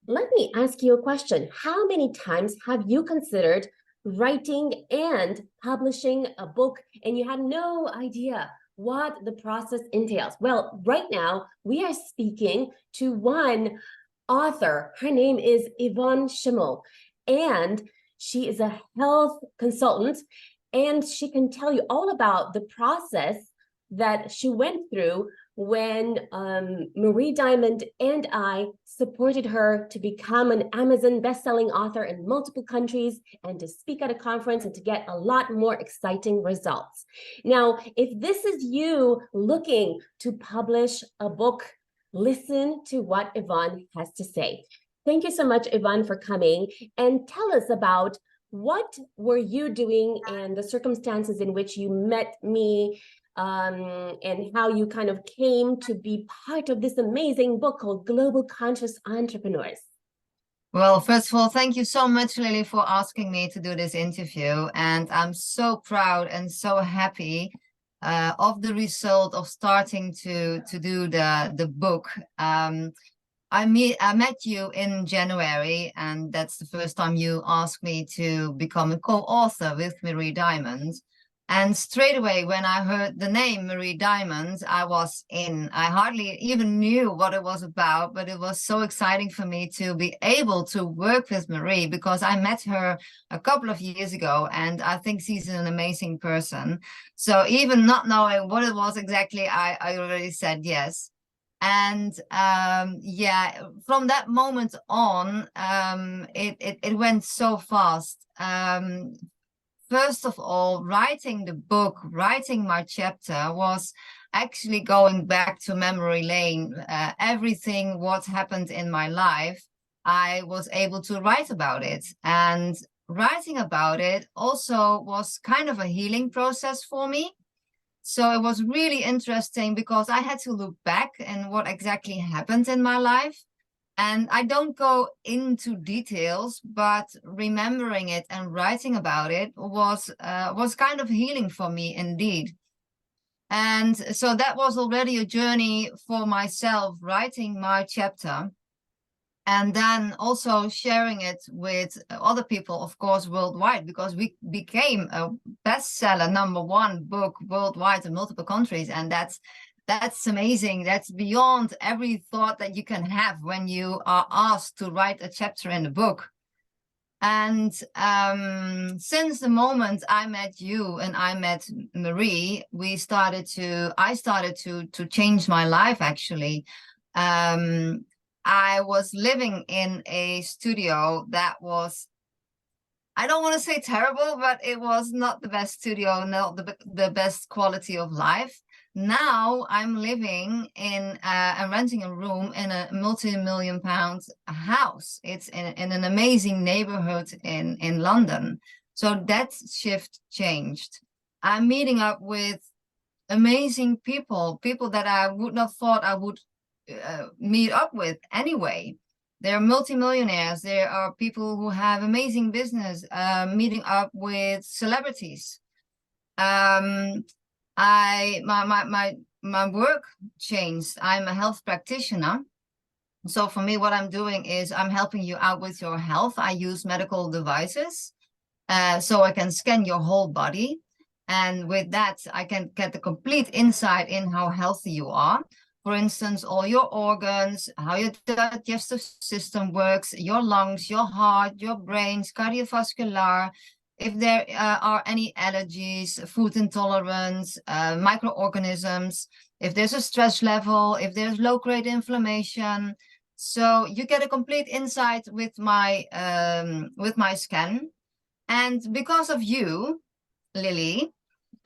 Let me ask you a question. How many times have you considered writing and publishing a book and you had no idea what the process entails? Well, right now we are speaking to one author. Her name is Yvonne Schimmel, and she is a health consultant, and she can tell you all about the process that she went through when Marie Diamond and I supported her to become an Amazon best-selling author in multiple countries and to speak at a conference and to get a lot more exciting results. Now, if this is you looking to publish a book, listen to what Yvonne has to say. Thank you so much, Yvonne, for coming, and tell us about what were you doing and the circumstances in which you met me, and how you kind of came to be part of this amazing book called Global Conscious Entrepreneurs. Well, first of all, thank you so much, Lily, for asking me to do this interview. And I'm so proud and so happy of the result of starting to do the book. I met you in January, and that's the first time you asked me to become a co-author with Marie Diamond. And straight away, when I heard the name Marie Diamond, I was in. I hardly even knew what it was about, but it was so exciting for me to be able to work with Marie because I met her a couple of years ago, and I think she's an amazing person. So even not knowing what it was exactly, I already said yes. And yeah, from that moment on, it went so fast. First of all, writing the book, writing my chapter was actually going back to memory lane. Everything what happened in my life, I was able to write about it. And writing about it also was kind of a healing process for me. So it was really interesting because I had to look back and what exactly happened in my life. And I don't go into details, but remembering it and writing about it was kind of healing for me indeed. And so that was already a journey for myself, writing my chapter. And then also sharing it with other people, of course, worldwide, because we became a bestseller #1 book worldwide in multiple countries. And that's amazing. That's beyond every thought that you can have when you are asked to write a chapter in a book. And since the moment I met you and I met Marie, I started to change my life, actually. I was living in a studio that was, I don't want to say terrible, but it was not the best studio, not the best quality of life. Now I'm living in and renting a room in a multi-million-pound house. It's in an amazing neighborhood in London. So that shift changed. I'm meeting up with amazing people that I would not thought I would meet up with anyway. There are multimillionaires. There are people who have amazing business, meeting up with celebrities. My work changed. I'm a health practitioner. So for me, what I'm doing is I'm helping you out with your health. I use medical devices, so I can scan your whole body. And with that, I can get the complete insight in how healthy you are. For instance, all your organs, how your digestive system works, your lungs, your heart, your brains, cardiovascular, if there are any allergies, food intolerance, microorganisms, if there's a stress level, if there's low-grade inflammation. So you get a complete insight with my scan. And because of you, Lily,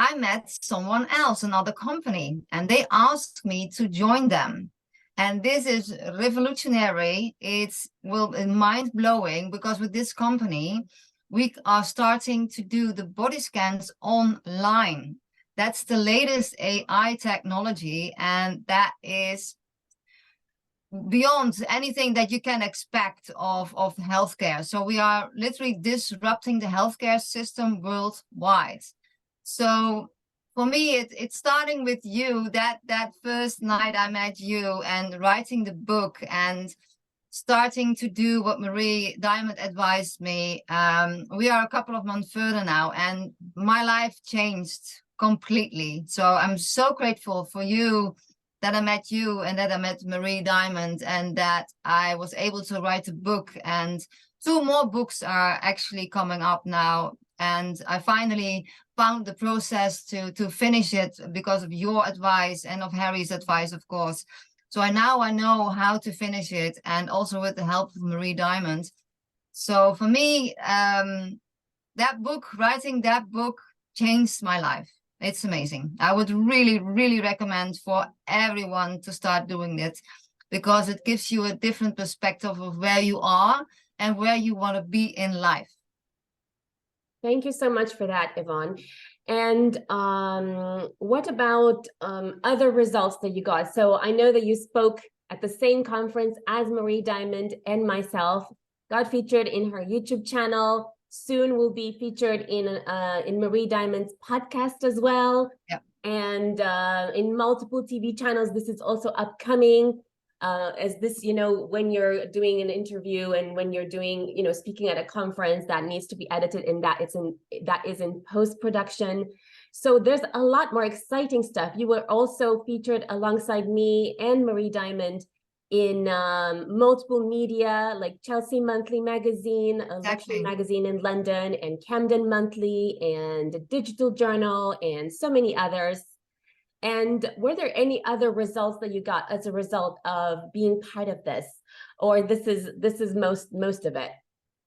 I met someone else, another company, and they asked me to join them. And this is revolutionary. It's mind-blowing because with this company, we are starting to do the body scans online. That's the latest AI technology, and that is beyond anything that you can expect of healthcare. So we are literally disrupting the healthcare system worldwide. So for me, it's starting with you, that first night I met you and writing the book and starting to do what Marie Diamond advised me. We are a couple of months further now, and my life changed completely. So I'm so grateful for you, that I met you and that I met Marie Diamond, and that I was able to write a book. And 2 more books are actually coming up now. And I finally found the process to finish it because of your advice and of Harry's advice, of course. So now I know how to finish it, and also with the help of Marie Diamond. So for me, writing that book changed my life. It's amazing. I would really, really recommend for everyone to start doing it, because it gives you a different perspective of where you are and where you want to be in life. Thank you so much for that, Yvonne. And what about other results that you got? So I know that you spoke at the same conference as Marie Diamond, and myself got featured in her YouTube channel. Soon will be featured in Marie Diamond's podcast as well. Yep. And in multiple TV channels. This is also upcoming. As this, when you're doing an interview and when you're doing, speaking at a conference, that needs to be edited, and that is in post-production. So there's a lot more exciting stuff. You were also featured alongside me and Marie Diamond in multiple media, like Chelsea Monthly magazine, a luxury magazine in London, and Camden Monthly, and Digital Journal, and so many others. And were there any other results that you got as a result of being part of this, or this is most of it?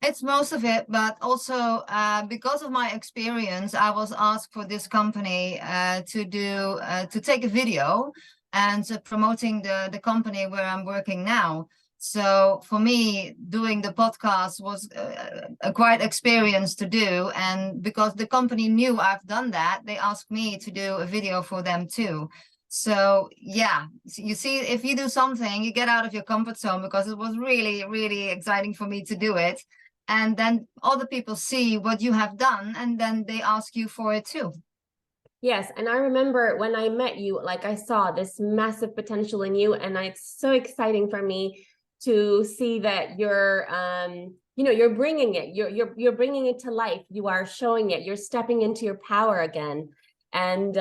It's most of it, but also because of my experience, I was asked for this company to take a video and promoting the company where I'm working now. So for me, doing the podcast was a quite experience to do. And because the company knew I've done that, they asked me to do a video for them too. So yeah, you see, if you do something, you get out of your comfort zone, because it was really, really exciting for me to do it. And then other people see what you have done, and then they ask you for it too. Yes, and I remember when I met you, like, I saw this massive potential in you, and it's so exciting for me to see that you're you're bringing it, you're bringing it to life. You are showing it, you're stepping into your power again. And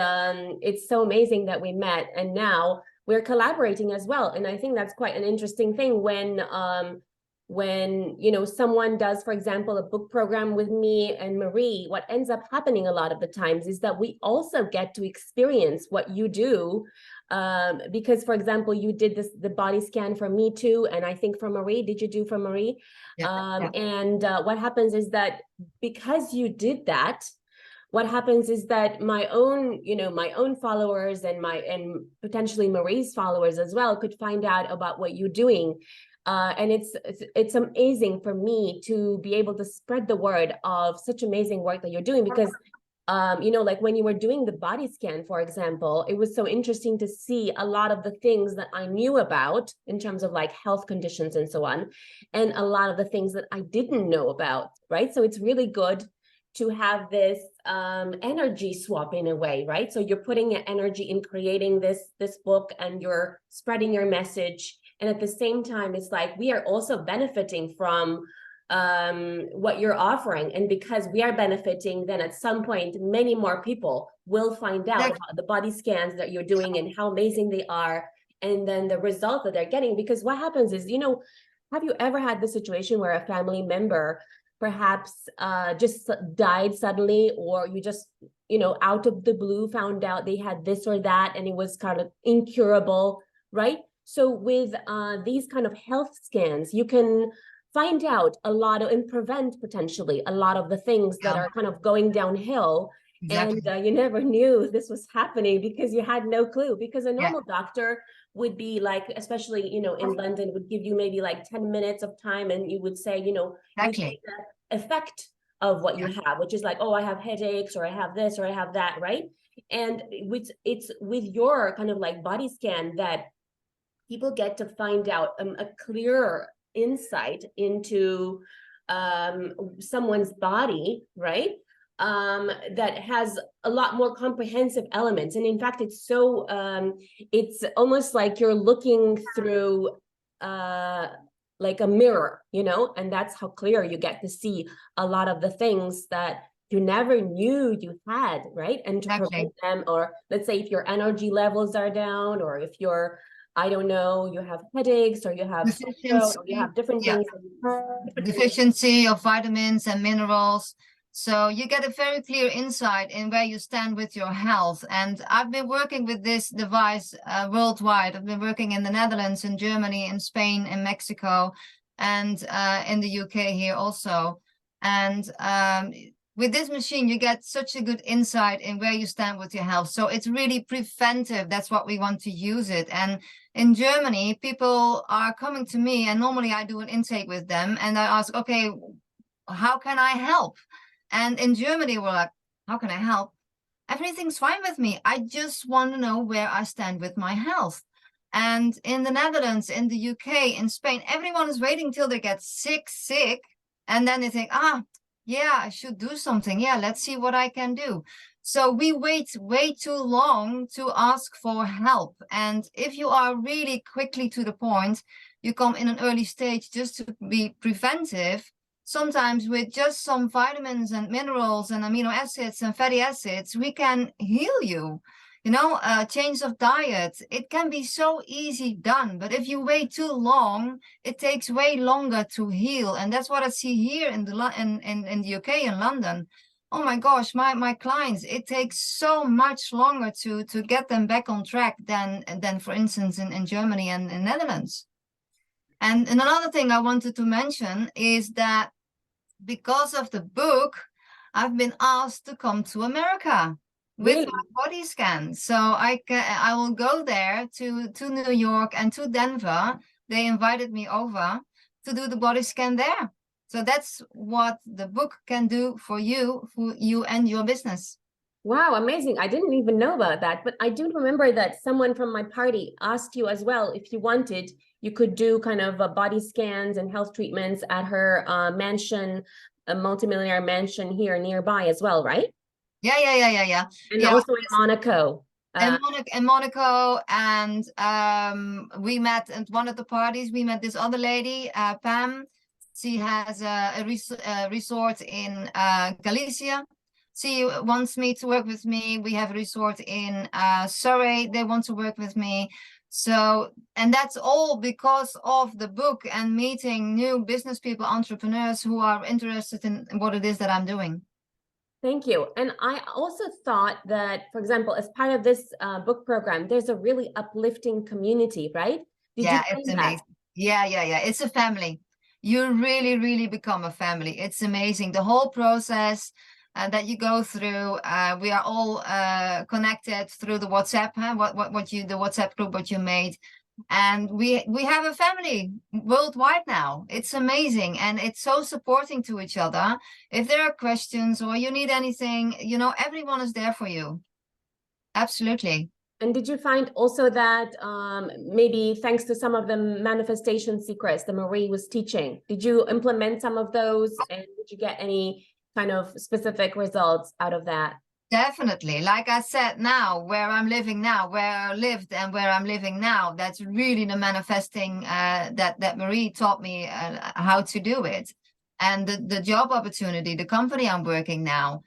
it's so amazing that we met, and now we're collaborating as well. And I think that's quite an interesting thing when someone does, for example, a book program with me and Marie. What ends up happening a lot of the times is that we also get to experience what you do, because, for example, you did the body scan for me too, and I think for Marie, did you do for Marie? Yeah. And what happens is that because you did that, what happens is that my own followers and potentially Marie's followers as well could find out about what you're doing. And it's amazing for me to be able to spread the word of such amazing work that you're doing, because like when you were doing the body scan, for example, it was so interesting to see a lot of the things that I knew about in terms of like health conditions and so on, and a lot of the things that I didn't know about, right? So it's really good to have this energy swap in a way, right? So you're putting your energy in creating this book, and you're spreading your message, and at the same time, it's like we are also benefiting from what you're offering. And because we are benefiting, then at some point, many more people will find out about the body scans that you're doing and how amazing they are, and then the result that they're getting. Because what happens is, have you ever had the situation where a family member perhaps just died suddenly, or you just, out of the blue found out they had this or that, and it was kind of incurable, right? So with these kind of health scans, you can find out a lot and prevent potentially a lot of the things that are kind of going downhill. Exactly. And you never knew this was happening because you had no clue, because a normal doctor would be like, especially, in London, would give you maybe like 10 minutes of time, and you would say, you take the effect of what you have, which is like, oh, I have headaches, or I have this, or I have that, right? And it's with your kind of like body scan that people get to find out a clearer insight into someone's body, right? That has a lot more comprehensive elements. And in fact, it's so, it's almost like you're looking through like a mirror, you know, and that's how clear you get to see a lot of the things that you never knew you had, right? And to Exactly. prevent them, or let's say if your energy levels are down, or if you're, I don't know, you have headaches, or you have sore throat, or you Deficiency. have different Yeah. things. Deficiency of vitamins and minerals. So you get a very clear insight in where you stand with your health. And I've been working with this device worldwide. I've been working in the Netherlands, in Germany, in Spain, in Mexico, and in the UK here also. And with this machine, you get such a good insight in where you stand with your health. So it's really preventive. That's what we want to use it. And in Germany, people are coming to me, and normally I do an intake with them, and I ask, okay, how can I help? And in Germany, we're like, how can I help? Everything's fine with me. I just want to know where I stand with my health. And in the Netherlands, in the UK, in Spain, everyone is waiting till they get sick, and then they think, yeah, I should do something. Yeah, let's see what I can do. So we wait way too long to ask for help. And if you are really quickly to the point, you come in an early stage just to be preventive. Sometimes with just some vitamins and minerals and amino acids and fatty acids, we can heal you. You know, change of diet, it can be so easy done. But if you wait too long, it takes way longer to heal. And that's what I see here in the in the UK, in London. Oh my gosh, my clients, it takes so much longer to get them back on track than for instance in Germany and in Netherlands. And another thing I wanted to mention is that because of the book, I've been asked to come to America with Really? my body scan. So I will go there to New York and to Denver. They invited me over to do the body scan there. So that's what the book can do for you and your business. Wow, amazing. I didn't even know about that, but I do remember that someone from my party asked you as well if you wanted, you could do kind of body scans and health treatments at her mansion, a multimillionaire mansion here nearby as well, right? Yeah. And Yeah, also in Monaco. in Monaco, and we met at one of the parties. We met this other lady, Pam. She has a resort in Galicia. She wants me to work with me. We have a resort in Surrey. They want to work with me. So, and that's all because of the book and meeting new business people, entrepreneurs who are interested in what it is that I'm doing. Thank you. And I also thought that, for example, as part of this book program, there's a really uplifting community, right? Did you Yeah, it's find that? amazing. Yeah. It's a family. You really become a family. It's amazing. The whole process that you go through. We are all connected through the WhatsApp, huh? The WhatsApp group what you made. And we have a family worldwide now. It's amazing, and it's so supporting to each other. If there are questions or you need anything, you know, everyone is there for you. Absolutely. And did you find also that maybe thanks to some of the manifestation secrets that Marie was teaching, did you implement some of those, and did you get any kind of specific results out of that? Definitely. Like I said, now where I'm living now, where I lived and where I'm living now, that's really the manifesting that Marie taught me how to do it. And the job opportunity, the company I'm working now,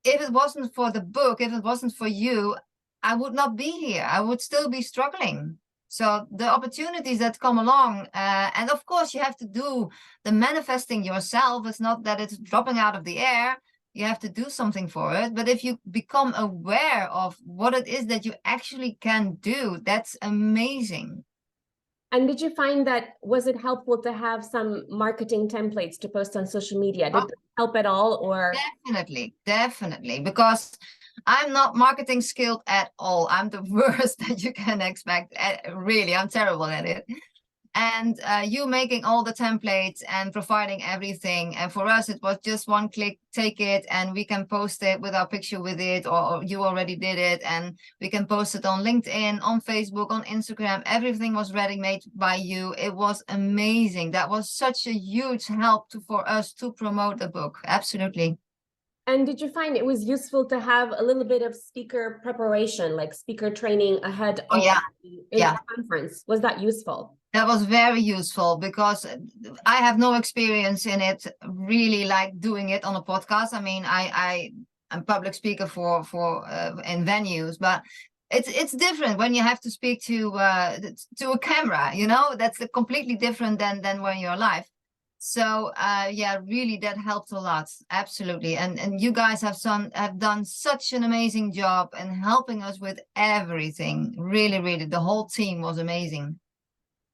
if it wasn't for the book, if it wasn't for you, I would not be here. I would still be struggling. So the opportunities that come along, and of course you have to do the manifesting yourself. It's not that it's dropping out of the air. You have to do something for it. But if you become aware of what it is that you actually can do, that's amazing. And did you find that, was it helpful to have some marketing templates to post on social media? Did that help at all, or? Definitely, because I'm not marketing skilled at all. I'm the worst that you can expect. Really, I'm terrible at it. And you making all the templates and providing everything. And for us, it was just one click, take it, and we can post it with our picture with it, or you already did it, and we can post it on LinkedIn, on Facebook, on Instagram. Everything was ready made by you. It was amazing. That was such a huge help for us to promote the book. Absolutely. And did you find it was useful to have a little bit of speaker preparation, like speaker training ahead Oh of yeah, the yeah. conference? Was that useful? That was very useful because I have no experience in it, really like doing it on a podcast. I mean, I'm public speaker for in venues, but it's different when you have to speak to a camera, you know, that's completely different than when you're live. So yeah, really that helped a lot. Absolutely. And you guys have done such an amazing job in helping us with everything. Really, really, the whole team was amazing.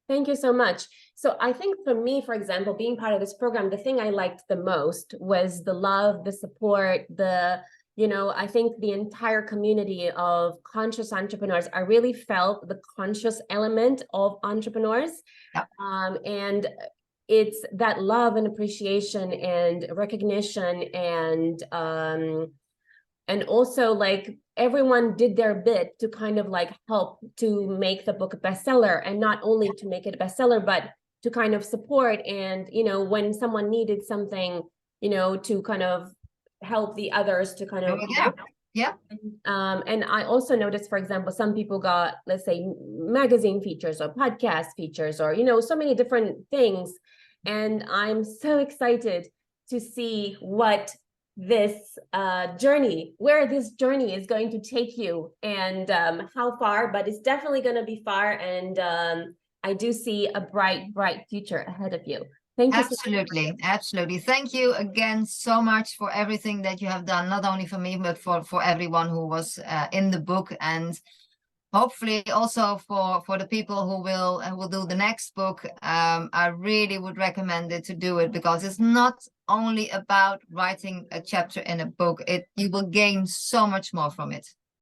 Thank you so much. So I think for me, for example, being part of this program, the thing I liked the most was the love, the support, I think the entire community of conscious entrepreneurs. I really felt the conscious element of entrepreneurs. Yep. And it's that love and appreciation and recognition and also like everyone did their bit to kind of like help to make the book a bestseller, and not only to make it a bestseller, but to kind of support and when someone needed something, to kind of help the others to kind of yeah. And I also noticed, for example, some people got, let's say, magazine features or podcast features or so many different things, and I'm so excited to see what this where this journey is going to take you, and how far, but it's definitely going to be far, and I do see a bright future ahead of you. Thank you Absolutely, absolutely. Thank you again so much for everything that you have done, not only for me, but for everyone who was in the book, and hopefully also for the people who will do the next book. I really would recommend it to do it, because it's not only about writing a chapter in a book. You will gain so much more from it.